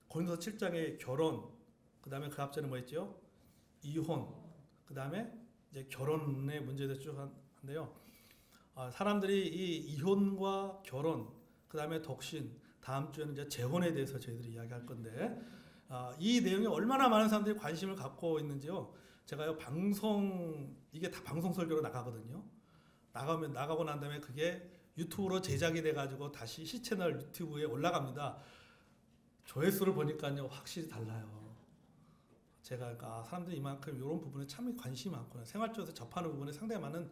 고린도서 7장에 결혼, 그 다음에 그 앞전에 뭐 했죠? 이혼, 그 다음에 이제 결혼의 문제에 대해서 쭉 한데요. 사람들이 이 이혼과 결혼, 그 다음에 독신, 다음 주에는 이제 재혼에 대해서 저희들이 이야기할 건데, 이 내용에 얼마나 많은 사람들이 관심을 갖고 있는지요. 제가요, 이게 다 방송 설교로 나가거든요. 나가고 난 다음에 그게 유튜브로 제작이 돼가지고 다시 시채널 유튜브에 올라갑니다. 조회수를 보니까요, 확실히 달라요. 제가 사람들이 이만큼 이런 부분에 참 관심이 많구나. 생활적으로 접하는 부분에 상당히 많은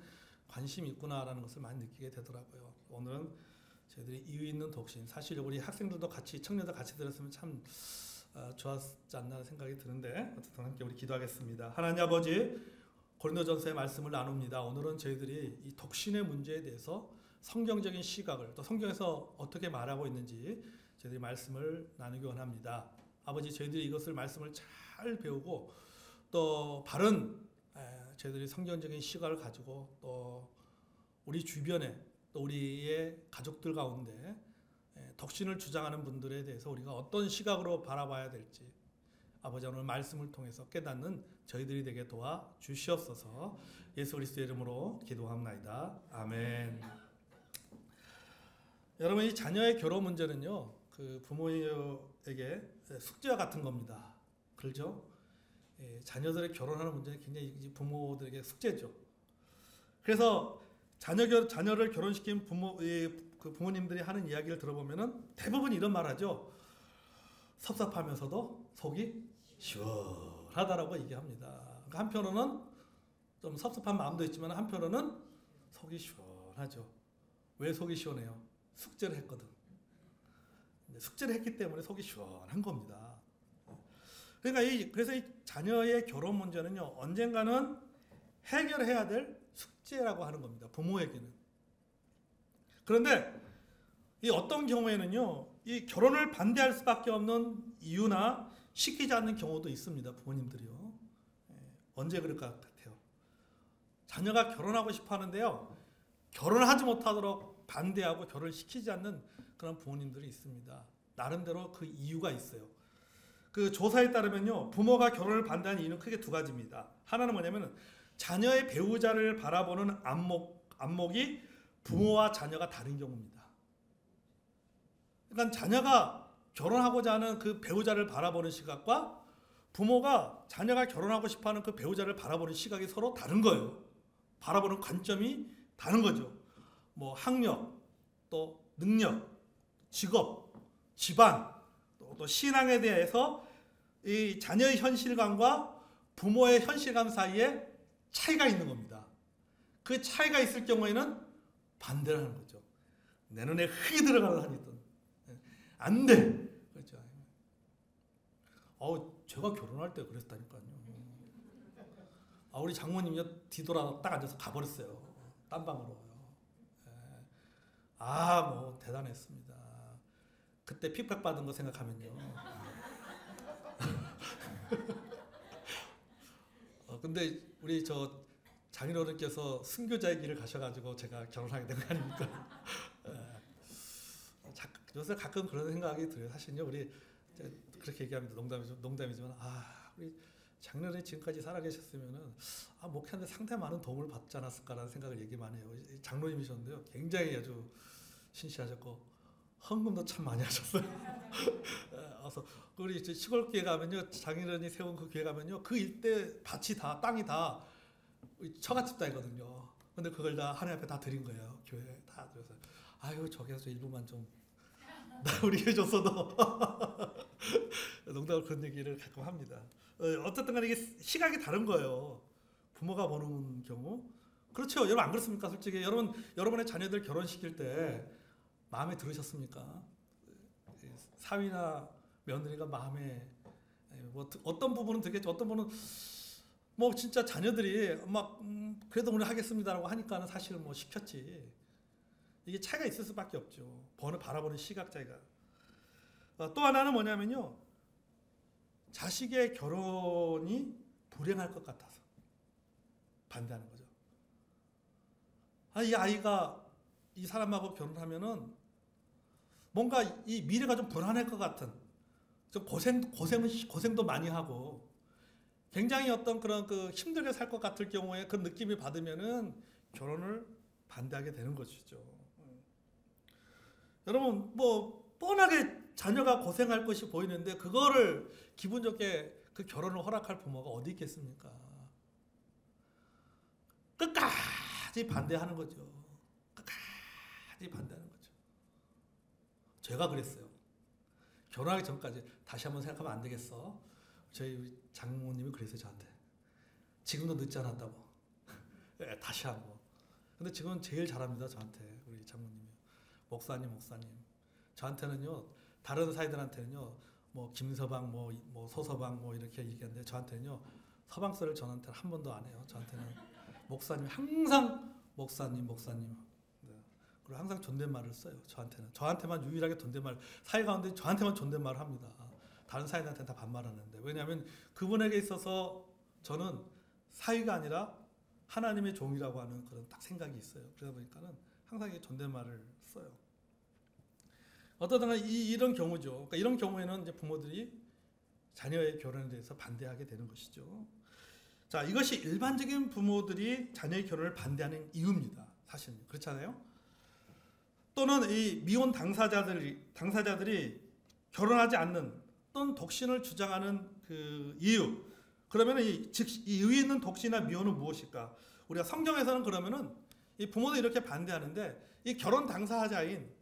관심이 있구나라는 것을 많이 느끼게 되더라고요. 오늘은 저희들이 이유 있는 독신, 사실 우리 학생들도 같이, 청년들 같이 들었으면 참 좋았지 않나 생각이 드는데, 어쨌든 함께 우리 기도하겠습니다. 하나님 아버지, 고린도전서의 말씀을 나눕니다. 오늘은 저희들이 이 독신의 문제에 대해서 성경적인 시각을, 또 성경에서 어떻게 말하고 있는지 저희들이 말씀을 나누기 원합니다. 아버지, 저희들이 이것을 말씀을 잘 배우고 또 바른 저희들이 성경적인 시각을 가지고 또 우리 주변에 또 우리의 가족들 가운데 독신을 주장하는 분들에 대해서 우리가 어떤 시각으로 바라봐야 될지 아버지 오늘 말씀을 통해서 깨닫는 저희들이 되게 도와 주시옵소서. 예수 그리스도의 이름으로 기도합나이다. 아멘. 여러분, 이 자녀의 결혼 문제는요, 그 부모에게 숙제와 같은 겁니다. 그렇죠? 자녀들의 결혼하는 문제는 굉장히 부모들에게 숙제죠. 그래서 자녀를 결혼시킨 부모님들이 하는 이야기를 들어보면은 대부분 이런 말 하죠. 섭섭하면서도 속이 시원하다라고 얘기합니다. 그러니까 한편으로는 좀 섭섭한 마음도 있지만 한편으로는 속이 시원하죠. 왜 속이 시원해요? 숙제를 했거든. 숙제를 했기 때문에 속이 시원한 겁니다. 그러니까 그래서 이 자녀의 결혼 문제는요, 언젠가는 해결해야 될 숙제라고 하는 겁니다. 부모에게는. 그런데 이 어떤 경우에는요, 이 결혼을 반대할 수밖에 없는 이유나 시키지 않는 경우도 있습니다. 부모님들이요. 언제 그럴 것 같아요? 자녀가 결혼하고 싶어 하는데요, 결혼을 하지 못하도록 반대하고 결혼을 시키지 않는 그런 부모님들이 있습니다. 나름대로 그 이유가 있어요. 그 조사에 따르면요, 부모가 결혼을 반대하는 이유는 크게 두 가지입니다. 하나는 뭐냐면 자녀의 배우자를 바라보는 안목이 부모와 자녀가 다른 경우입니다. 그러니까 자녀가 결혼하고자 하는 그 배우자를 바라보는 시각과 부모가 자녀가 결혼하고 싶어하는 그 배우자를 바라보는 시각이 서로 다른 거예요. 바라보는 관점이 다른 거죠. 뭐 학력, 또 능력, 직업, 집안, 또 신앙에 대해서 이 자녀의 현실감과 부모의 현실감 사이에 차이가 있는 겁니다. 그 차이가 있을 경우에는 반대를 하는 거죠. 내 눈에 흙이 들어가는 한이 있던 안 돼. 그렇죠. 제가 결혼할 때 그랬다니까요. 우리 장모님이 뒤돌아 딱 앉아서 가버렸어요. 딴 방으로. 뭐 대단했습니다. 그때 픽백 받은 거 생각하면요. 근데 우리 장인어른께서 순교자의 길을 가셔가지고 제가 결혼하게 된 거 아닙니까? 요새 가끔 그런 생각이 들어요. 사실요, 우리 그렇게 얘기합니다. 농담이지만 우리 장인어른이 지금까지 살아계셨으면은 목회하는데 상당히 많은 도움을 받지 않았을까라는 생각을 얘기 많이 해요. 장로님이셨는데요, 굉장히 아주 신실하셨고 헌금도 참 많이 하셨어요. 그래서 우리 시골 교회 가면요, 장인어른이 세운 그 교회 가면요, 그 일대 땅이 다 처갓집 땅이거든요. 근데 그걸 다 하나님 앞에 다 드린 거예요. 교회에 다 드려서 저기서 일부만 좀 우리 해줬어도 농담으로 그런 얘기를 가끔 합니다. 어쨌든 간에 이게 시각이 다른 거예요. 부모가 보는 경우. 그렇죠. 여러분 안 그렇습니까? 솔직히 여러분의 자녀들 결혼시킬 때 마음에 들으셨습니까? 사위나 며느리가 마음에 어떤 부분은 되겠죠. 어떤 부분은 진짜 자녀들이 그래도 오늘 하겠습니다라고 하니까는 사실은 시켰지. 이게 차이가 있을 수밖에 없죠. 바라보는 시각 차이가. 또 하나는 뭐냐면요, 자식의 결혼이 불행할 것 같아서 반대하는 거죠. 이 아이가 이 사람하고 결혼하면은 뭔가 이 미래가 좀 불안할 것 같은 좀 고생도 많이 하고 굉장히 어떤 그런 그 힘들게 살 것 같을 경우에 그 느낌이 받으면은 결혼을 반대하게 되는 것이죠. 여러분 뭐 뻔하게 자녀가 고생할 것이 보이는데 그거를 기분 좋게 그 결혼을 허락할 부모가 어디 있겠습니까? 끝까지 반대하는 거죠. 끝까지 반대하는 거죠. 제가 그랬어요. 결혼하기 전까지 다시 한번 생각하면 안 되겠어. 저희 장모님이 그랬어요 저한테. 지금도 늦지 않았다고. 네, 다시 하고. 근데 지금은 제일 잘합니다 저한테 우리 장모님이. 목사님. 저한테는요 다른 사이들한테는요 뭐 김서방 뭐 소서방 뭐 이렇게 얘기하는데 저한테는요 서방서를 저한테는 한 번도 안 해요. 저한테는 목사님 항상 목사님. 네. 그리고 항상 존댓말을 써요. 저한테만 유일하게 존댓말 사이 가운데 저한테만 존댓말을 합니다. 다른 사이들한테는 다 반말하는데 왜냐하면 그분에게 있어서 저는 사위가 아니라 하나님의 종이라고 하는 그런 딱 생각이 있어요. 그러다 보니까는 항상 존댓말을 써요. 어떠나 이런 경우죠. 그러니까 이런 경우에는 이제 부모들이 자녀의 결혼에 대해서 반대하게 되는 것이죠. 자, 이것이 일반적인 부모들이 자녀의 결혼을 반대하는 이유입니다. 사실은 그렇잖아요. 또는 이 미혼 당사자들이 결혼하지 않는 또는 독신을 주장하는 그 이유. 그러면 이 의에 있는 독신이나 미혼은 무엇일까? 우리가 성경에서는 그러면은 이 부모도 이렇게 반대하는데 이 결혼 당사자인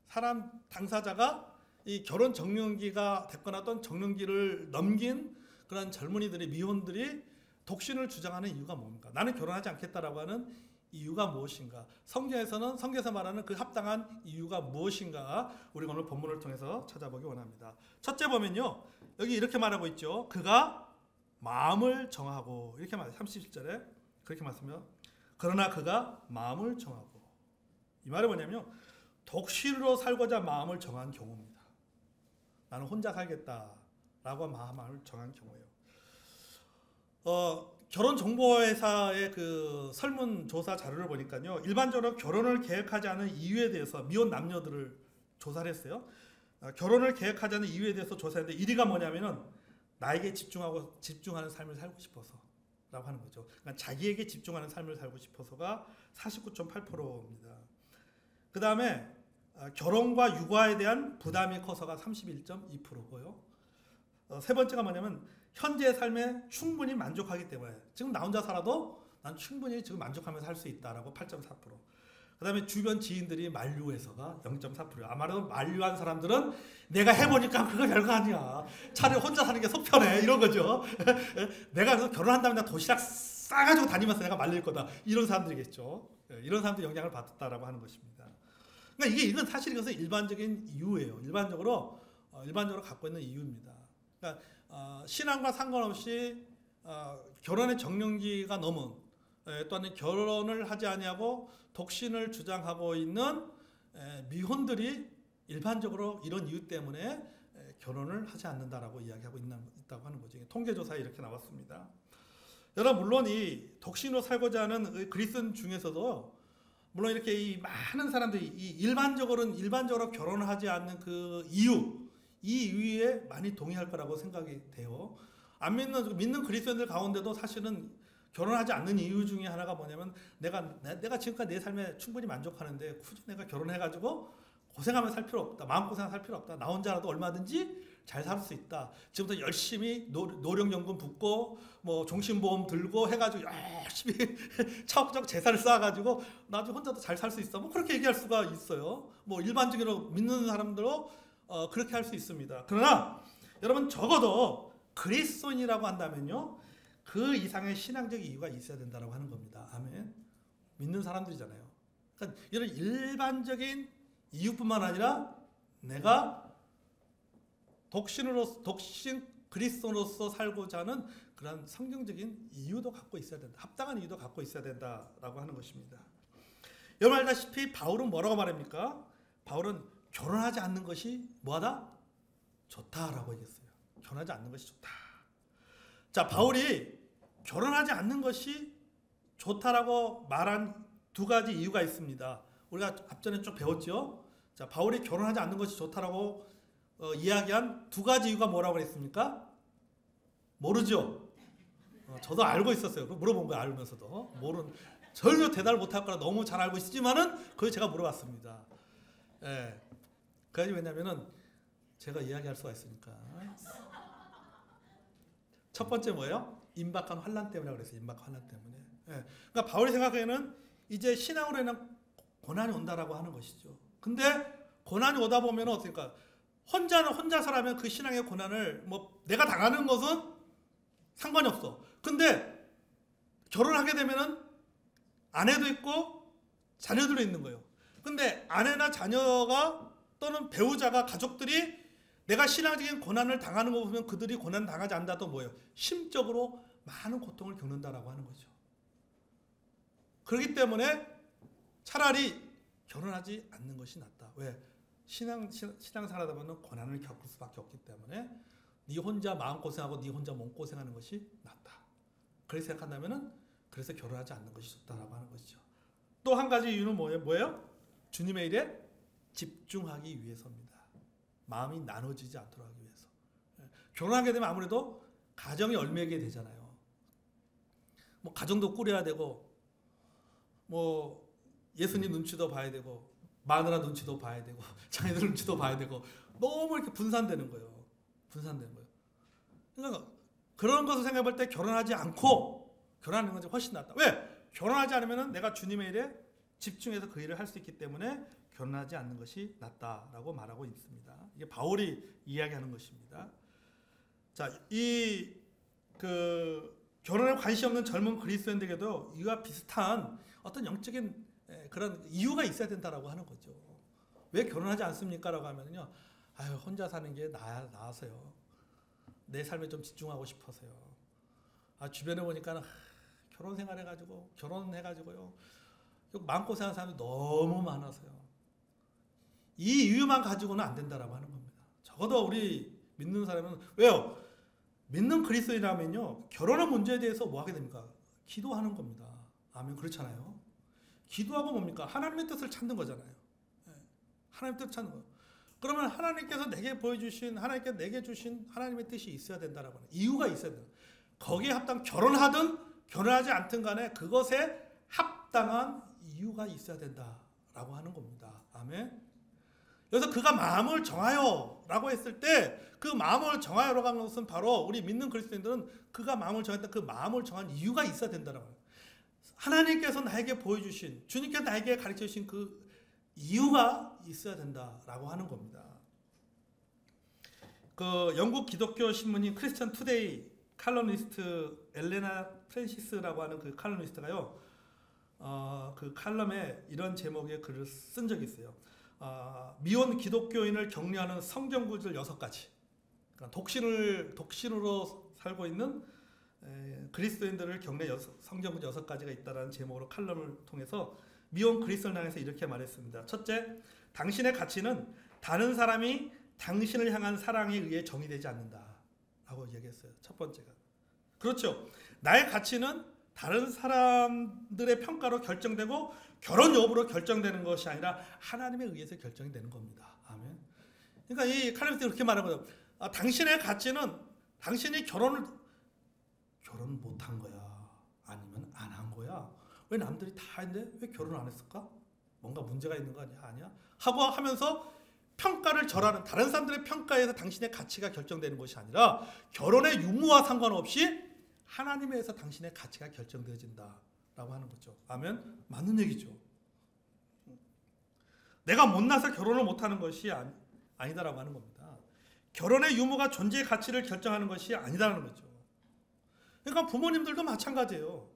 사람 당사자가 이 결혼 정년기가 됐거나 또는 정년기를 넘긴 그런 젊은이들이 미혼들이 독신을 주장하는 이유가 뭡니까? 나는 결혼하지 않겠다라고 하는 이유가 무엇인가? 성경에서 말하는 그 합당한 이유가 무엇인가? 우리가 오늘 본문을 통해서 찾아보기 원합니다. 첫째 보면요. 여기 이렇게 말하고 있죠. 그가 마음을 정하고 이렇게 말해요. 37절에 그렇게 말씀해요. 그러나 그가 마음을 정하고 이 말은 뭐냐면 독신으로 살고자 마음을 정한 경우입니다. 나는 혼자 살겠다라고 마음을 정한 경우예요. 결혼정보회사의 그 설문조사 자료를 보니까요. 일반적으로 결혼을 계획하지 않은 이유에 대해서 미혼 남녀들을 조사를 했어요. 결혼을 계획하지 않은 이유에 대해서 조사했는데 1위가 뭐냐면은 나에게 집중하는 삶을 살고 싶어서 라고 하는 거죠. 그러니까 자기에게 집중하는 삶을 살고 싶어서가 49.8%입니다. 그 다음에 결혼과 육아에 대한 부담이 커서가 31.2%고요. 세 번째가 뭐냐면 현재의 삶에 충분히 만족하기 때문에 지금 나 혼자 살아도 난 충분히 지금 만족하면서 살 수 있다라고 8.4%. 그 다음에 주변 지인들이 만류해서가 0.4%. 아마도 만류한 사람들은 내가 해보니까 그거 별거 아니야. 차라리 혼자 사는 게 속 편해. 이런 거죠. 내가 그래서 결혼한다면 나 도시락 싸가지고 다니면서 내가 말릴 거다. 이런 사람들이겠죠. 이런 사람들 영향을 받았다라고 하는 것입니다. 그러니까 이건 사실 이것은 일반적인 이유예요. 일반적으로 갖고 있는 이유입니다. 그러니까 신앙과 상관없이 결혼의 정년기가 넘은 또는 결혼을 하지 아니하고 독신을 주장하고 있는 미혼들이 일반적으로 이런 이유 때문에 결혼을 하지 않는다라고 이야기하고 있다고 하는 거죠. 통계조사에 이렇게 나왔습니다. 여러분 물론 이 독신으로 살고자 하는 그리스도인 중에서도 물론 이렇게 이 많은 사람들이 일반적으로 결혼을 하지 않는 그 이 이유에 많이 동의할 거라고 생각이 돼요. 안 믿는 그리스도인들 가운데도 사실은 결혼하지 않는 이유 중에 하나가 뭐냐면 내가 지금까지 내 삶에 충분히 만족하는데 굳이 내가 결혼해가지고 고생하면서 살 필요 없다. 마음고생하면서 살 필요 없다. 나 혼자라도 얼마든지 잘 살 수 있다. 지금부터 열심히 노령연금 붓고 뭐 종신보험 들고 해가지고 열심히 차곡차곡 재산을 쌓아가지고 나중에 혼자도 잘 살 수 있어. 뭐 그렇게 얘기할 수가 있어요. 뭐 일반적으로 믿는 사람들로 그렇게 할 수 있습니다. 그러나 여러분 적어도 그리스도인이라고 한다면요. 그 이상의 신앙적 이유가 있어야 된다고 하는 겁니다. 아멘. 믿는 사람들이잖아요. 그러니까 이런 일반적인 이유뿐만 아니라 내가 독신 그리스도로서 살고자 하는 그런 성경적인 이유도 갖고 있어야 된다. 합당한 이유도 갖고 있어야 된다라고 하는 것입니다. 여러분 알다시피 바울은 뭐라고 말합니까? 바울은 결혼하지 않는 것이 뭐하다? 좋다라고 얘기했어요. 결혼하지 않는 것이 좋다. 자, 바울이 결혼하지 않는 것이 좋다라고 말한 두 가지 이유가 있습니다. 우리가 앞전에 쭉 배웠죠. 자, 바울이 결혼하지 않는 것이 좋다라고 이야기한 두 가지 이유가 뭐라고 그랬습니까? 모르죠? 저도 알고 있었어요. 물어본 거예요. 알면서도. 전혀 대답을 못할 거라 너무 잘 알고 있지만은 그걸 제가 물어봤습니다. 예. 그게 왜냐면은 제가 이야기할 수가 있으니까. 첫 번째 뭐예요? 임박한 환난 때문에 그랬어요. 임박한 환난 때문에. 예. 그러니까 바울이 생각하기에는 이제 신앙으로 인한 고난이 온다라고 하는 것이죠. 근데 고난이 오다 보면 어떻습니까? 혼자서라면 그 신앙의 고난을 뭐 내가 당하는 것은 상관이 없어. 근데 결혼하게 되면은 아내도 있고 자녀들도 있는 거예요. 근데 아내나 자녀가 또는 배우자가 가족들이 내가 신앙적인 고난을 당하는 거 보면 그들이 고난 당하지 않는다도 뭐예요? 심적으로 많은 고통을 겪는다라고 하는 거죠. 그렇기 때문에 차라리 결혼하지 않는 것이 낫다. 왜? 신앙생활하다 보면 고난을 겪을 수밖에 없기 때문에 네 혼자 마음고생하고 네 혼자 몸고생하는 것이 낫다. 그렇게 생각한다면 그래서 결혼하지 않는 것이 좋다라고 하는 것이죠. 또 한 가지 이유는 뭐예요? 주님의 일에 집중하기 위해서입니다. 마음이 나눠지지 않도록 하기 위해서. 결혼하게 되면 아무래도 가정이 얽매게 되잖아요. 뭐 가정도 꾸려야 되고 뭐 예수님 눈치도 봐야 되고 마누라 눈치도 봐야 되고 자녀들 눈치도 봐야 되고 너무 이렇게 분산되는 거예요. 그러니까 그런 것을 생각해 볼 때 결혼하지 않고 결혼하는 것이 훨씬 낫다. 왜? 결혼하지 않으면 내가 주님의 일에 집중해서 그 일을 할 수 있기 때문에 결혼하지 않는 것이 낫다라고 말하고 있습니다. 이게 바울이 이야기하는 것입니다. 자, 결혼에 관심 없는 젊은 그리스도인들에게도 이와 비슷한 어떤 영적인 그런 이유가 있어야 된다라고 하는 거죠. 왜 결혼하지 않습니까? 라고 하면요. 아유, 혼자 사는 게 나아서요. 내 삶에 좀 집중하고 싶어서요. 주변에 보니까 결혼 생활해가지고 결혼해가지고요. 마음고생하는 사람이 너무 많아서요. 이 이유만 가지고는 안 된다라고 하는 겁니다. 적어도 우리 믿는 사람은 왜요? 믿는 그리스도인이라면요. 결혼의 문제에 대해서 뭐 하게 됩니까? 기도하는 겁니다. 아멘. 그렇잖아요. 기도하고 뭡니까? 하나님의 뜻을 찾는 거잖아요. 하나님의 뜻을 찾는 거예요. 그러면 하나님께서 내게 보여주신 하나님께 내게 주신 하나님의 뜻이 있어야 된다라고 하는 이유가 있어야 돼요. 거기에 합당 결혼하든 결혼하지 않든 간에 그것에 합당한 이유가 있어야 된다라고 하는 겁니다. 아멘. 그래서 그가 마음을 정하여 라고 했을 때 그 마음을 정하여라고 하는 것은 바로 우리 믿는 그리스도인들은 그가 마음을 정했다 그 마음을 정한 이유가 있어야 된다라고 해요. 하나님께서 나에게 보여주신 주님께서 나에게 가르쳐 주신 그 이유가 있어야 된다라고 하는 겁니다. 그 영국 기독교 신문인 크리스천 투데이 칼럼니스트 엘레나 프랜시스라고 하는 그 칼럼니스트가요. 그 칼럼에 이런 제목의 글을 쓴 적이 있어요. 미혼 기독교인을 격려하는 성경 구절 6가지. 그러니까 독신으로 살고 있는 그리스도인들을 격려 성경 구절 6가지가 있다라는 제목으로 칼럼을 통해서 미혼 그리스도인을 향해서 이렇게 말했습니다. 첫째, 당신의 가치는 다른 사람이 당신을 향한 사랑에 의해 정의되지 않는다라고 얘기했어요. 첫 번째가. 그렇죠. 나의 가치는 다른 사람들의 평가로 결정되고 결혼 여부로 결정되는 것이 아니라 하나님에 의해서 결정이 되는 겁니다. 아멘. 그러니까 이 칼럼니스트가 그렇게 말하거든요. 당신의 가치는 당신이 결혼 못한 거야. 아니면 안 한 거야. 왜 남들이 다 했는데 왜 결혼 안 했을까? 뭔가 문제가 있는 거 아니야? 하고 하면서 평가를 절하는 다른 사람들의 평가에서 당신의 가치가 결정되는 것이 아니라 결혼의 유무와 상관없이 하나님에 의해서 당신의 가치가 결정되어진다라고 하는 거죠. 아멘? 맞는 얘기죠. 내가 못나서 결혼을 못하는 것이 아니다라고 하는 겁니다. 결혼의 유무가 존재의 가치를 결정하는 것이 아니다라는 거죠. 그러니까 부모님들도 마찬가지예요.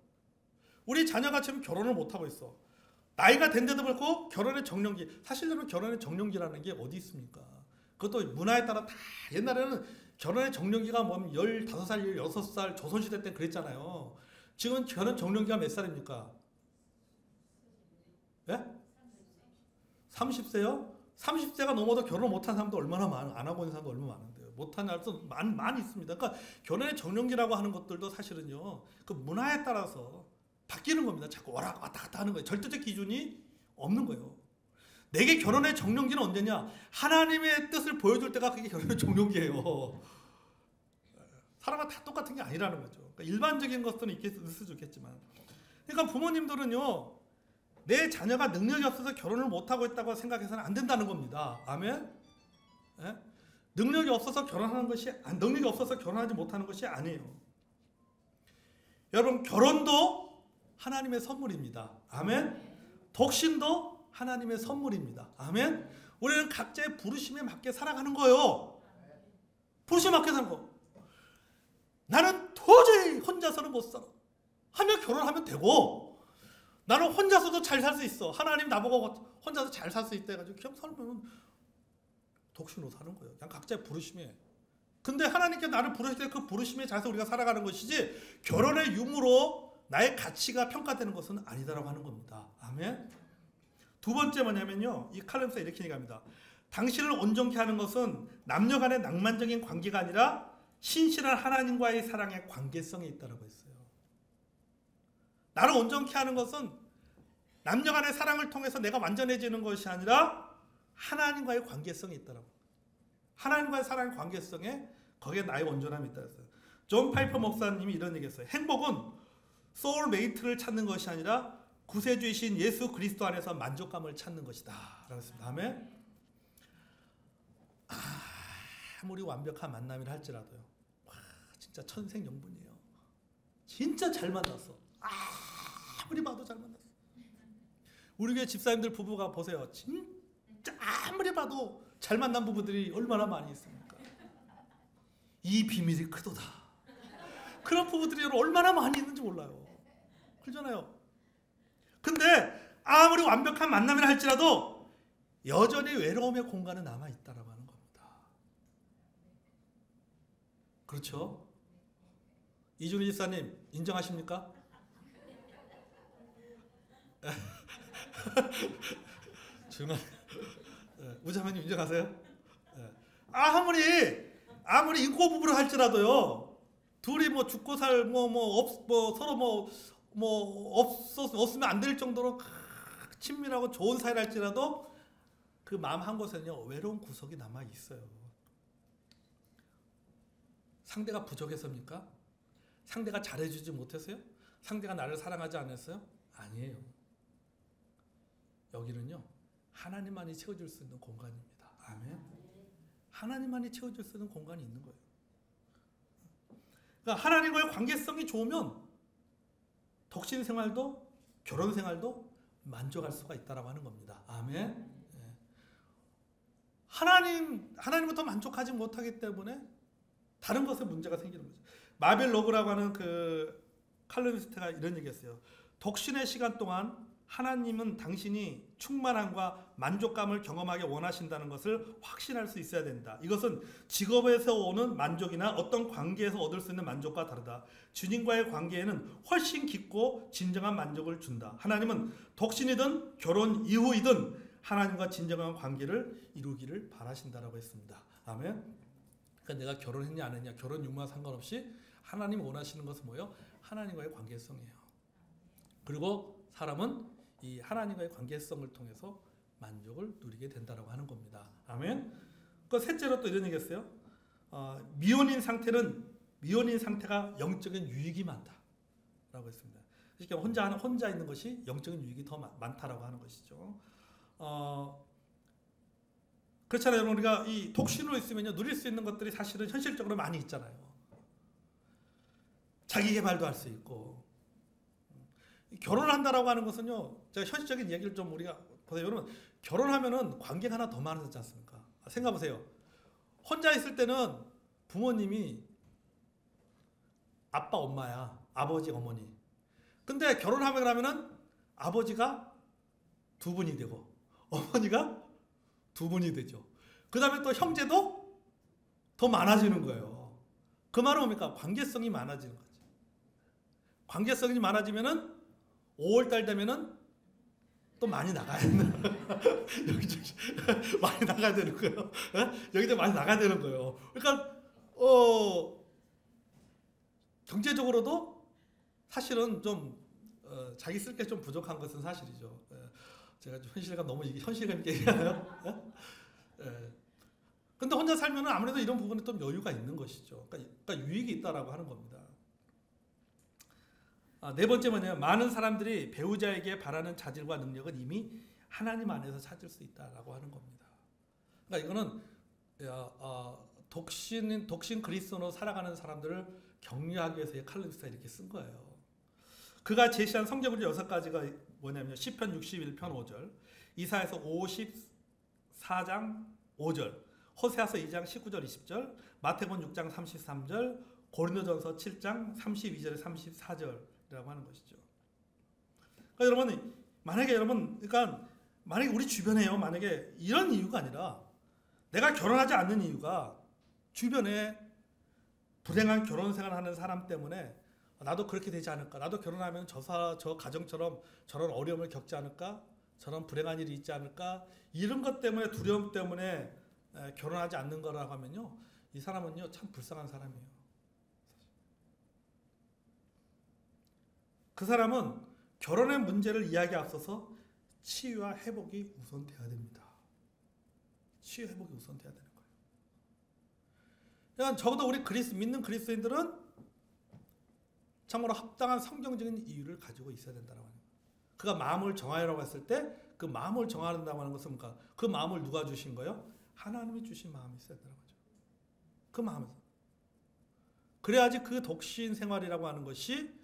우리 자녀가 지금 결혼을 못하고 있어. 나이가 된데도 불구하고 결혼의 정년기. 사실은 결혼의 정년기라는 게 어디 있습니까? 그것도 문화에 따라 다 옛날에는 결혼의 정년기가 뭐 15살, 16살 조선시대 때 그랬잖아요. 지금 결혼 정년기가 몇 살입니까? 예? 30세요? 30세가 넘어도 결혼 못한 사람도 얼마나 안 하고 있는 사람도 얼마나 많은데요. 못한 사람도 많이 있습니다. 그러니까 결혼의 정년기라고 하는 것들도 사실은요. 그 문화에 따라서 바뀌는 겁니다. 자꾸 왔다 갔다 하는 거예요. 절대적 기준이 없는 거예요. 내게 결혼의 정령기는 언제냐? 하나님의 뜻을 보여줄 때가 그게 결혼의 정령기예요. 사람은 다 똑같은 게 아니라는 거죠. 그러니까 일반적인 것들은 있을 수 있겠지만, 그러니까 부모님들은요, 내 자녀가 능력이 없어서 결혼을 못하고 있다고 생각해서는 안 된다는 겁니다. 아멘? 예? 능력이 없어서 결혼하지 못하는 것이 아니에요. 여러분, 결혼도 하나님의 선물입니다. 아멘? 독신도 하나님의 선물입니다. 아멘? 우리는 각자의 부르심에 맞게 살아가는 거예요. 부르심에 맞게 사는 거. 나는 도저히 혼자서는 못 살아. 하면 결혼하면 되고, 나는 혼자서도 잘 살 수 있어. 하나님 나보고 혼자서 잘 살 수 있다 해가지고 그냥 살면 독신으로 사는 거예요. 그냥 각자의 부르심에. 근데 하나님께 나를 부르실 때 그 부르심에 잘해서 우리가 살아가는 것이지, 결혼의 유무로 나의 가치가 평가되는 것은 아니다라고 하는 겁니다. 아멘. 두 번째 뭐냐면요, 이 칼럼에서 이렇게 얘기합니다. 당신을 온전케 하는 것은 남녀 간의 낭만적인 관계가 아니라 신실한 하나님과의 사랑의 관계성에 있다고 했어요. 나를 온전케 하는 것은 남녀 간의 사랑을 통해서 내가 완전해지는 것이 아니라 하나님과의 관계성이 있다고. 하나님과의 사랑의 관계성에 거기에 나의 온전함이 있다 했어요. 존 파이퍼 목사님이 이런 얘기했어요. 행복은 소울메이트를 찾는 것이 아니라 구세주이신 예수 그리스도 안에서 만족감을 찾는 것이다 라고 했습니다. 다음에 아무리 완벽한 만남이라 할지라도요, 진짜 천생연분이에요. 진짜 잘 만났어. 아무리 봐도 잘 만났어. 우리 교회 집사님들 부부가 보세요. 진짜 아무리 봐도 잘 만난 부부들이 얼마나 많이 있습니까? 이 비밀이 크도다. 그런 부부들이 얼마나 많이 있는지 몰라요. 그러잖아요. 근데 아무리 완벽한 만남이라 할지라도 여전히 외로움의 공간은 남아있다라고 하는 겁니다. 그렇죠? 이준희 집사님 인정하십니까? 중간 우자매님 인정하세요? 아무리 인고 부부를 할지라도요, 둘이 뭐 죽고 살 서로 없으면 안 될 정도로 친밀하고 좋은 사이랄지라도 그 마음 한 곳에는요, 외로운 구석이 남아 있어요. 상대가 부족해서입니까? 상대가 잘해주지 못했어요? 상대가 나를 사랑하지 않았어요? 아니에요. 여기는요, 하나님만이 채워줄 수 있는 공간입니다. 아멘. 하나님만이 채워줄 수 있는 공간이 있는 거예요. 그러니까 하나님과의 관계성이 좋으면 독신 생활도 결혼 생활도 만족할 수가 있다라고 하는 겁니다. 아멘. 하나님부터 만족하지 못하기 때문에 다른 것에 문제가 생기는 거죠. 마벨 로그라고 하는 그 칼럼니스트가 이런 얘기했어요. 독신의 시간 동안 하나님은 당신이 충만함과 만족감을 경험하게 원하신다는 것을 확신할 수 있어야 된다. 이것은 직업에서 오는 만족이나 어떤 관계에서 얻을 수 있는 만족과 다르다. 주님과의 관계에는 훨씬 깊고 진정한 만족을 준다. 하나님은 독신이든 결혼 이후이든 하나님과 진정한 관계를 이루기를 바라신다라고 했습니다. 아멘. 그러니까 내가 결혼했냐 안 했냐, 결혼 유무와 상관없이 하나님이 원하시는 것은 뭐예요? 하나님과의 관계성이에요. 그리고 사람은 이 하나님과의 관계성을 통해서 만족을 누리게 된다라고 하는 겁니다. 아멘. 그 셋째로 또 이런 얘기했어요. 미혼인 상태가 영적인 유익이 많다라고 했습니다. 그러니까 혼자 있는 것이 영적인 유익이 더 많다라고 하는 것이죠. 그렇잖아요. 여러분, 우리가 이 독신으로 있으면요, 누릴 수 있는 것들이 사실은 현실적으로 많이 있잖아요. 자기 개발도 할 수 있고. 결혼을 한다라고 하는 것은요, 제가 현실적인 얘기를 좀 우리가 보세요. 여러분, 결혼하면은 관계가 하나 더 많아지지 않습니까? 생각해 보세요. 혼자 있을 때는 부모님이 아빠, 엄마야. 아버지, 어머니. 근데 결혼하면 그러면은 아버지가 두 분이 되고 어머니가 두 분이 되죠. 그 다음에 또 형제도 더 많아지는 거예요. 그 말은 뭡니까? 관계성이 많아지는 거지. 관계성이 많아지면은 5월달 되면은 또 많이 나가야 되는 여기저기 많이 나가야 되는 거예요. 여기도 많이 나가야 되는 거예요. 그러니까 경제적으로도 사실은 좀 자기 쓸 게 좀 부족한 것은 사실이죠. 제가 좀 현실감 너무 현실감 있게 얘기하나요? 예. 근데 혼자 살면은 아무래도 이런 부분에 좀 여유가 있는 것이죠. 그러니까 유익이 있다라고 하는 겁니다. 네 번째 뭐냐면 많은 사람들이 배우자에게 바라는 자질과 능력은 이미 하나님 안에서 찾을 수 있다라고 하는 겁니다. 그러니까 이거는 독신 그리스도로 살아가는 사람들을 격려하기 위해서 칼럼니스트가 이렇게 쓴 거예요. 그가 제시한 성경구조 6가지가 뭐냐면 시편 61편 5절, 이사야서 54장 5절, 호세아서 2장 19절 20절, 마태복음 6장 33절, 고린도전서 7장 32절에 34절이라고 하는 것이죠. 그러니까 여러분 만약에 우리 주변에요, 만약에 이런 이유가 아니라 내가 결혼하지 않는 이유가 주변에 불행한 결혼 생활하는 사람 때문에 나도 그렇게 되지 않을까, 나도 결혼하면 저 가정처럼 저런 어려움을 겪지 않을까, 저런 불행한 일이 있지 않을까, 이런 것 때문에, 두려움 때문에 결혼하지 않는 거라고 하면요, 이 사람은요 참 불쌍한 사람이에요. 그 사람은 결혼의 문제를 이야기에 앞서서 치유와 회복이 우선돼야 됩니다. 치유 회복이 우선돼야 되는 거예요. 그러니까 적어도 우리 믿는 그리스도인들은 참으로 합당한 성경적인 이유를 가지고 있어야 된다는 거예요. 그가 마음을 정하여라고 했을 때 그 마음을 정하는다고 하는 것은 뭔가, 그 마음을 누가 주신 거예요? 하나님이 주신 마음이 있어야 되는 거죠. 그 마음에서. 그래야지 그 독신 생활이라고 하는 것이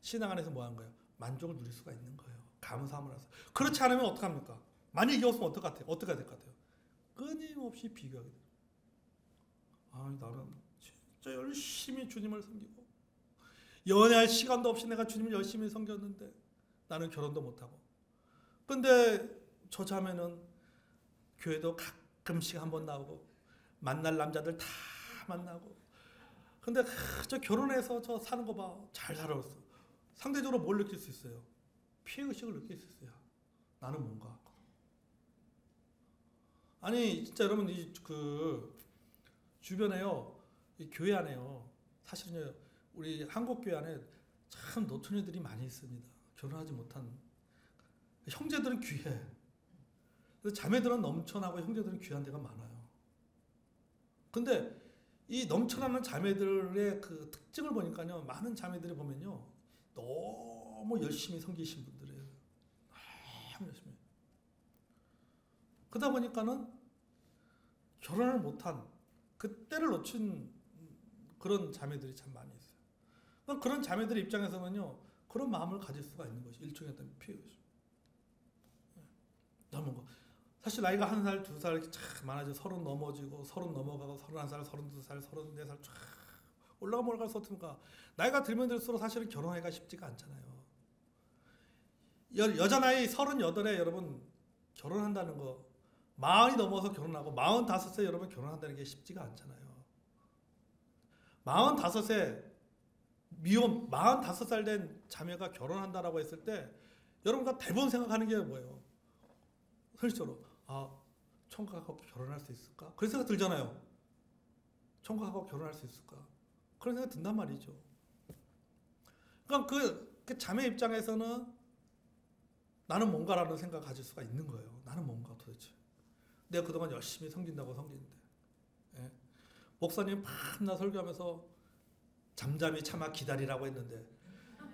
신앙 안에서 뭐 하는 거예요? 만족을 누릴 수가 있는 거예요. 감사함을 해서. 그렇지 않으면 어떡합니까? 만약 이게 없으면 어떡할 것 같아요? 끊임없이 비교하게 돼요. 나는 진짜 열심히 주님을 섬기고 연애할 시간도 없이 내가 주님을 열심히 섬겼는데 나는 결혼도 못하고, 근데 저 자매는 교회도 가끔씩 한번 나오고 만날 남자들 다 만나고, 근데 저 결혼해서 저 사는 거 봐, 잘 살아왔어. 상대적으로 뭘 느낄 수 있어요? 피해의식을 느낄 수 있어요. 나는 뭔가. 아니 진짜 여러분 그 주변에요, 이 교회 안에요, 사실은요 우리 한국 교회 안에 참 노처녀들이 많이 있습니다. 결혼하지 못한 형제들은 귀해. 그래서 자매들은 넘쳐나고 형제들은 귀한 데가 많아요. 근데 이 넘쳐나는 자매들의 그 특징을 보니까요, 많은 자매들이 보면요 너무 열심히 섬기신 분들이에요. 너무 열심히. 그러다 보니까는 결혼을 못한, 그 때를 놓친 그런 자매들이 참 많이 있어요. 그런 자매들의 입장에서는요 그런 마음을 가질 수가 있는 것이 일종의 어떤 피해죠. 너무 거. 사실 나이가 1살, 2살 이렇게 참 많아져. 30 넘어지고 30 넘어가고 31살, 32살, 34살 쫙 올라가서 어떻습니까? 나이가 들면 들수록 사실은 결혼하기가 쉽지가 않잖아요. 여자 나이 38에 여러분 결혼한다는 거, 40이 넘어서 결혼하고 45세 여러분 결혼한다는 게 쉽지가 않잖아요. 45세 미혼 45살 된 자매가 결혼한다라고 했을 때 여러분과 대부분 생각하는 게 뭐예요? 현실적으로 총각하고 결혼할 수 있을까? 그런 생각 들잖아요. 총각하고 결혼할 수 있을까? 그런 생각 든단 말이죠. 그러니까 그 자매 입장에서는 나는 뭔가라는 생각을 가질 수가 있는 거예요. 나는 뭔가 도대체. 내가 그동안 열심히 섬긴다고 섬기는데. 예? 목사님 밤낮 설교하면서 잠잠히 참아 기다리라고 했는데,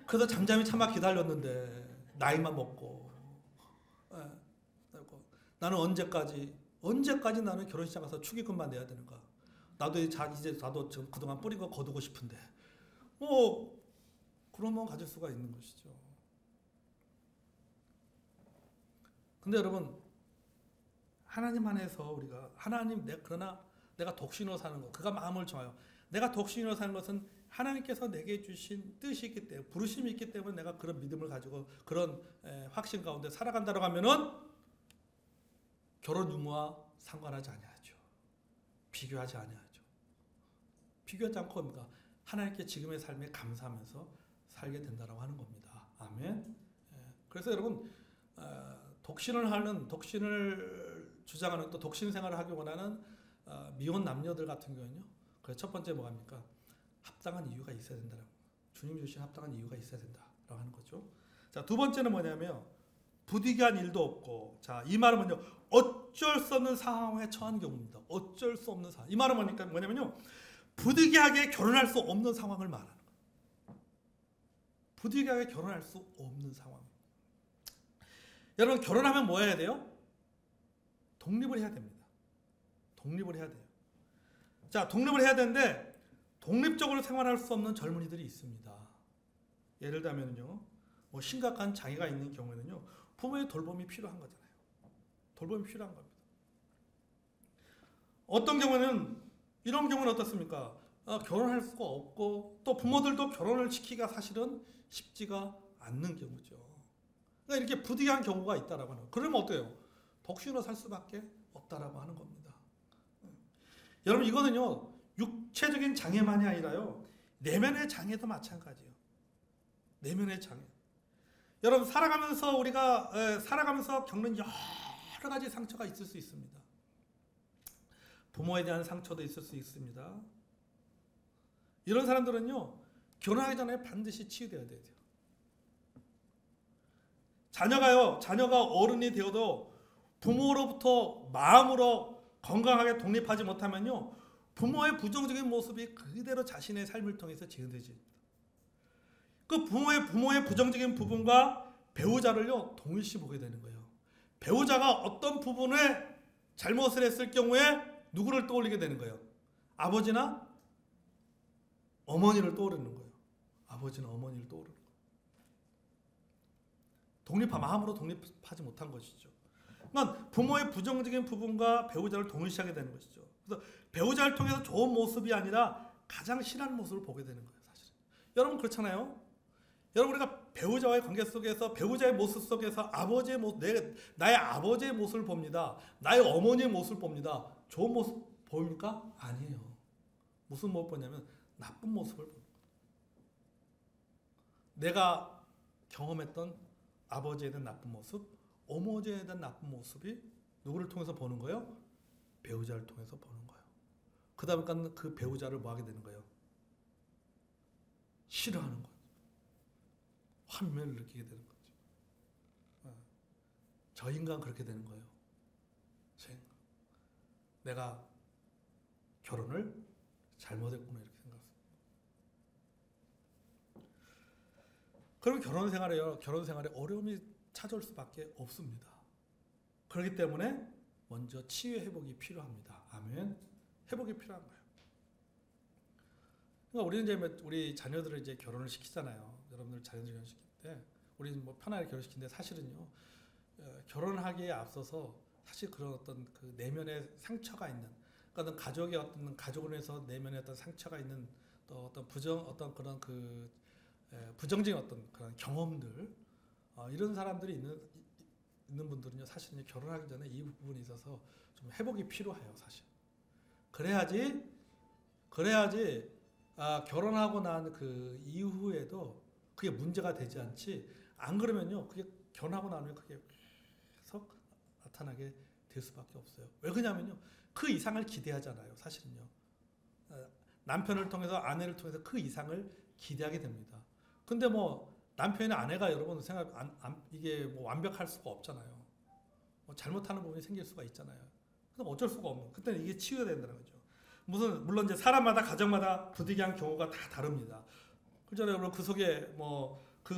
그래서 잠잠히 참아 기다렸는데 나이만 먹고, 예? 나는 언제까지 나는 결혼식장 가서 축의금만 내야 되는가? 나도 이제 나도 지금 그동안 뿌린 거 거두고 싶은데, 그런 마음 가질 수가 있는 것이죠. 근데 여러분 하나님 안에서 우리가 그러나 내가 독신으로 사는 것, 그가 마음을 정하여 내가 독신으로 사는 것은 하나님께서 내게 주신 뜻이 있기 때문에, 부르심이 있기 때문에 내가 그런 믿음을 가지고 그런 확신 가운데 살아간다고 하면은 결혼 유무와 상관하지 아니하죠. 비교하지 아니하죠. 비교하지 않고 뭡니까? 하나님께 지금의 삶에 감사하면서 살게 된다라고 하는 겁니다. 아멘. 그래서 여러분 독신을 주장하는, 또 독신 생활을 하기 원하는 미혼 남녀들 같은 경우는요. 그래서 첫 번째 뭐합니까? 합당한 이유가 있어야 된다라고. 주님 주신 합당한 이유가 있어야 된다라고 하는 거죠. 자, 두 번째는 뭐냐면 부득이한 일도 없고, 자, 이 말은 뭐냐? 어쩔 수 없는 상황에 처한 경우입니다. 어쩔 수 없는 상황. 이 말은 뭐냐면요, 부득이하게 결혼할 수 없는 상황을 말하는 거예요. 부득이하게 결혼할 수 없는 상황. 여러분, 결혼하면 뭐 해야 돼요? 독립을 해야 됩니다. 독립을 해야 돼요. 자, 독립을 해야 되는데 독립적으로 생활할 수 없는 젊은이들이 있습니다. 예를 들면요, 뭐 심각한 장애가 있는 경우에는요, 부모의 돌봄이 필요한 거잖아요. 돌봄이 필요한 겁니다. 어떤 경우에는, 이런 경우는 어떻습니까? 결혼할 수가 없고, 또 부모들도 결혼을 시키기가 사실은 쉽지가 않는 경우죠. 그러니까 이렇게 부득이한 경우가 있다라고 하는 거예요. 그러면 어때요? 독신으로 살 수밖에 없다라고 하는 겁니다. 여러분, 이거는요, 육체적인 장애만이 아니라요, 내면의 장애도 마찬가지예요. 내면의 장애. 여러분, 우리가 살아가면서 겪는 여러 가지 상처가 있을 수 있습니다. 부모에 대한 상처도 있을 수 있습니다. 이런 사람들은요, 결혼하기 전에 반드시 치유되어야 돼요. 자녀가 어른이 되어도 부모로부터 마음으로 건강하게 독립하지 못하면요, 부모의 부정적인 모습이 그대로 자신의 삶을 통해서 재현되지. 그 부모의 부정적인 부분과 배우자를요, 동일시 보게 되는 거예요. 배우자가 어떤 부분에 잘못을 했을 경우에 누구를 떠올리게 되는 거예요? 아버지나 어머니를 떠오르는 거예요. 아버지나 어머니를 떠오르는 거예요. 마음으로 독립하지 못한 것이죠. 그러니까 부모의 부정적인 부분과 배우자를 동일시하게 되는 것이죠. 그래서 배우자를 통해서 좋은 모습이 아니라 가장 싫어하는 모습을 보게 되는 거예요, 사실. 여러분, 그렇잖아요. 여러분, 우리가 배우자와의 관계 속에서, 배우자의 모습 속에서 아버지의 모습, 나의 아버지의 모습을 봅니다. 나의 어머니의 모습을 봅니다. 좋은 모습 보입니까? 아니에요. 무슨 모습을 보냐면 나쁜 모습을 봅니다. 내가 경험했던 아버지에 대한 나쁜 모습, 어머니에 대한 나쁜 모습이 누구를 통해서 보는 거예요? 배우자를 통해서 보는 거예요. 그러다 보니까 그 배우자를 뭐 하게 되는 거예요? 싫어하는 거예요. 환멸을 느끼게 되는 거죠. 저 인간 그렇게 되는 거예요. 내가 결혼을 잘못했구나, 이렇게 생각합니다. 그럼 결혼 생활에 어려움이 찾아올 수밖에 없습니다. 그렇기 때문에 먼저 치유 회복이 필요합니다. 아멘. 회복이 필요한 거예요. 그러니까 우리 자녀들을 이제 결혼을 시키잖아요. 여러분들 자녀들 결혼시킬 때 우리는 뭐 편하게 결혼시키는데, 사실은요, 결혼하기에 앞서서 사실 그런 어떤 그 내면의 상처가 있는, 그러니까 가족을 해서 내면에 어떤 상처가 있는, 또 어떤 그런 그 부정적인 어떤 그런 경험들, 이런 사람들이 있는 분들은요, 사실은 결혼하기 전에 이 부분에 있어서 좀 회복이 필요해요, 사실. 그래야지 결혼하고 난 그 이후에도 그게 문제가 되지 않지. 안 그러면요, 그게 결혼하고 나면 그게 계속 나타나게 될 수밖에 없어요. 왜 그러냐면요, 그 이상을 기대하잖아요, 사실은요. 남편을 통해서, 아내를 통해서 그 이상을 기대하게 됩니다. 근데 뭐 남편이나 아내가 여러분 이게 뭐 완벽할 수가 없잖아요. 뭐 잘못하는 부분이 생길 수가 있잖아요. 그럼 어쩔 수가 없는. 그때는 이게 치유가 된다는 거죠. 물론 이제 사람마다, 가정마다 부득이한 경우가 다 다릅니다. 그렇잖아요. 여러분, 그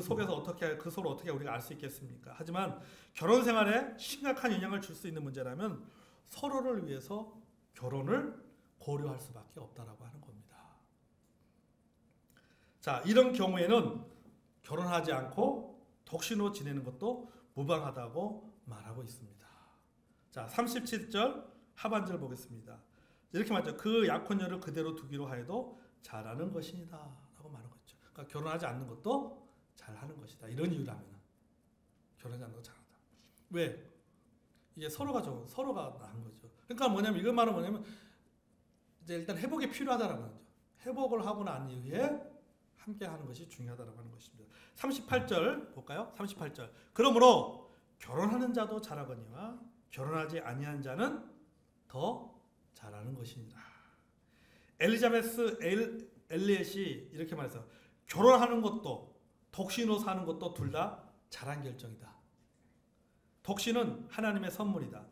속에서 어떻게 우리가 알 수 있겠습니까? 하지만 결혼 생활에 심각한 영향을 줄 수 있는 문제라면 서로를 위해서 결혼을 고려할 수밖에 없다라고 하는 겁니다. 자, 이런 경우에는 결혼하지 않고 독신으로 지내는 것도 무방하다고 말하고 있습니다. 자, 37절 하반절 보겠습니다. 이렇게 말하죠. 그 약혼녀를 그대로 두기로 하여도 잘하는 것이니다 라고 말하고 있죠. 그러니까 결혼하지 않는 것도 잘하는 것이다. 이런 이유라면 결혼하지 않는 것도 잘한다. 왜? 이게 서로가 나은 거죠. 그러니까 이거 말은 뭐냐면 이제 일단 회복이 필요하다라는 거죠. 회복을 하고 난 이후에 함께 하는 것이 중요하다라고 하는 것입니다. 38절 볼까요? 38절. 그러므로 결혼하는 자도 잘하거니와 결혼하지 아니한 자는 더 잘하는 것이니라. 엘리자베스 엘리엣이 이렇게 말해서, 결혼하는 것도 독신으로 사는 것도 둘 다 잘한 결정이다. 독신은 하나님의 선물이다.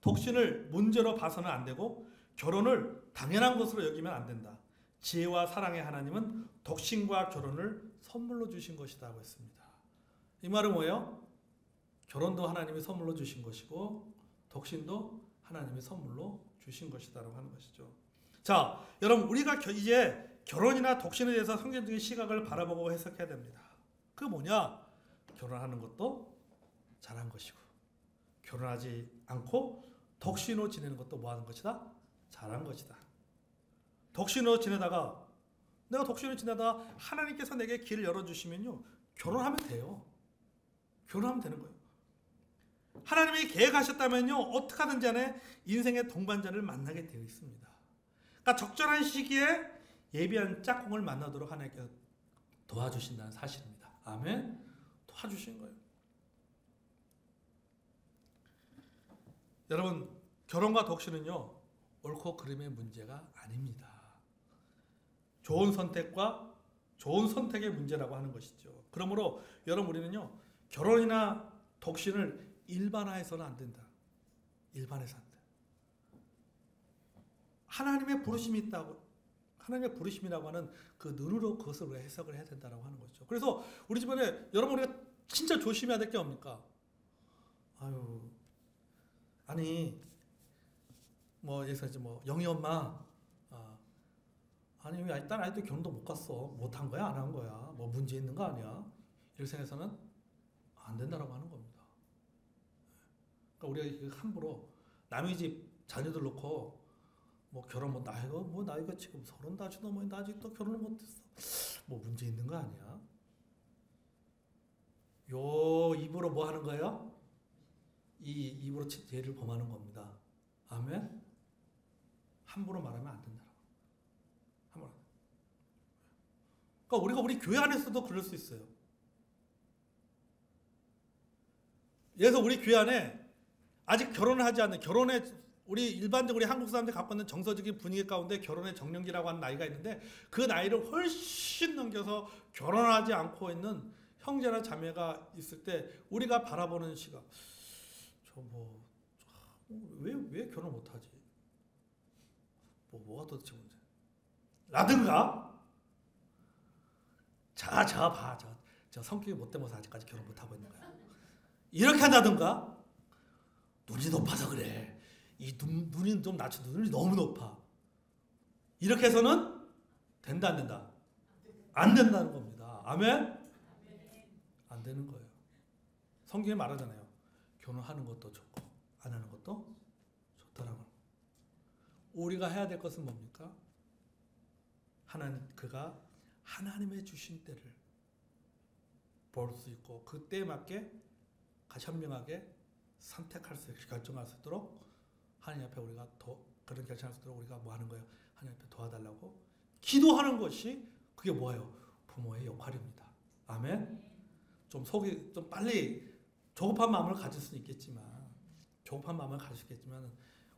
독신을 문제로 봐서는 안 되고 결혼을 당연한 것으로 여기면 안 된다. 지혜와 사랑의 하나님은 독신과 결혼을 선물로 주신 것이라고 했습니다. 이 말은 뭐예요? 결혼도 하나님이 선물로 주신 것이고 독신도 하나님이 선물로 주신 것이다라고 하는 것이죠. 자, 여러분 우리가 이제 결혼이나 독신에 대해서 성경적인 시각을 바라보고 해석해야 됩니다. 그 뭐냐? 결혼하는 것도 잘한 것이고 결혼하지 않고 독신으로 지내는 것도 뭐 하는 것이다? 잘한 것이다. 독신으로 지내다가 내가 독신으로 지내다가 하나님께서 내게 길을 열어주시면요. 결혼하면 돼요. 결혼하면 되는 거예요. 하나님이 계획하셨다면요. 어떻게 하든지 간에 인생의 동반자를 만나게 되어 있습니다. 그러니까 적절한 시기에 예비한 짝꿍을 만나도록 하나님께서 도와주신다는 사실입니다. 아멘. 도와주신 거예요. 여러분 결혼과 독신은요. 옳고 그름의 문제가 아닙니다. 좋은 선택과 좋은 선택의 문제라고 하는 것이죠. 그러므로 여러분 우리는요. 결혼이나 독신을 일반화해서는 안 된다. 일반해서 안 돼. 하나님의 부르심이 있다고 하나님의 부르심이라고 하는 그 눈으로 그것을 우리가 해석을 해야 된다고 하는 거죠. 그래서 우리 집안에 여러분 우리가 진짜 조심해야 될 게 뭡니까? 아니 뭐 예를 들어서 뭐 영희 엄마 아니 왜 일단 아직도 결혼도 못 갔어. 못 한 거야? 안 한 거야? 뭐 문제 있는 거 아니야? 이렇게 생각해서는 안 된다라고 하는 겁니다. 그러니까 우리가 함부로 남의 집 자녀들 놓고 뭐 결혼 뭐 나이가 지금 30 넘었는데 아직도 결혼을 못했어. 뭐 문제 있는 거 아니야? 요 입으로 뭐 하는 거예요? 이 입으로 죄를 범하는 겁니다. 아멘? 함부로 말하면 안 된다. 함부로. 그러니까 우리 교회 안에서도 그럴 수 있어요. 예를 들어서 우리 교회 안에 아직 결혼을 하지 않는 우리 일반적으로 우리 한국 사람들이 갖고 있는 정서적인 분위기 가운데 결혼의 정년기라고 하는 나이가 있는데 그 나이를 훨씬 넘겨서 결혼하지 않고 있는 형제나 자매가 있을 때 우리가 바라보는 시각 왜 결혼 못하지? 뭐가 도대체 문제? 라든가 저 성격이 못돼 모서 아직까지 결혼 못하고 있는 거야. 이렇게 한다든가 눈이 높아서 그래. 이 눈이 좀 낮춰. 눈이 너무 높아. 이렇게 해서는 된다 안 된다? 안 된다는 겁니다. 아멘? 안 되는 거예요. 성경에 말하잖아요. 결혼하는 것도 좋고 안 하는 것도 좋더라고요. 우리가 해야 될 것은 뭡니까? 그가 하나님의 주신 때를 볼 수 있고 그 때에 맞게 현명하게 선택할 수 있게 결정할 수 있도록 하나님 앞에 우리가 그런 결정할 수 있도록 우리가 뭐 하는 거예요? 하나님 앞에 도와달라고 기도하는 것이 그게 뭐예요? 부모의 역할입니다. 아멘? 좀 빨리 조급한 마음을 가질 수는 있겠지만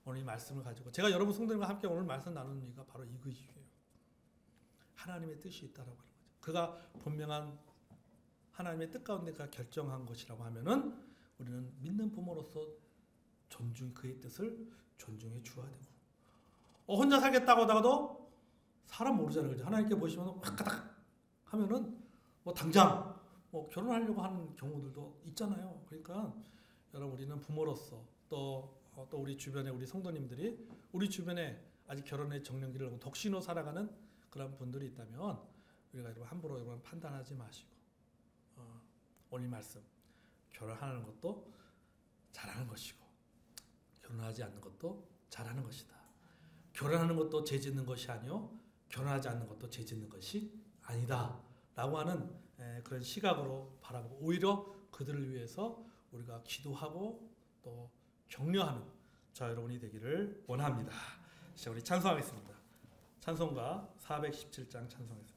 오늘 이 말씀을 가지고 제가 여러분 성도님과 함께 오늘 말씀 나누는 이유가 바로 이것이에요. 하나님의 뜻이 있다라고 하는 거죠. 그가 분명한 하나님의 뜻 가운데 그가 결정한 것이라고 하면은 우리는 믿는 부모로서 그의 뜻을 존중해 주어야 되고 혼자 살겠다고 하다가도 사람 모르잖아요. 그죠? 하나님께 보시면 확가닥 하면은 뭐 당장 결혼하려고 하는 경우들도 있잖아요. 그러니까 여러분 우리는 부모로서 또 우리 주변에 우리 성도님들이 우리 주변에 아직 결혼의 정년기를 하고 독신으로 살아가는 그런 분들이 있다면 우리가 여러분 함부로 여러분 판단하지 마시고 오늘 말씀 결혼하는 것도 잘하는 것이고 결혼하지 않는 것도 잘하는 것이다. 결혼하는 것도 죄 짓는 것이 아니요 결혼하지 않는 것도 죄 짓는 것이 아니다 라고 하는 그런 시각으로 바라보고 오히려 그들을 위해서 우리가 기도하고 또 격려하는 자 여러분이 되기를 원합니다. 자 우리 찬송하겠습니다. 찬송가 417장 찬송했습니다.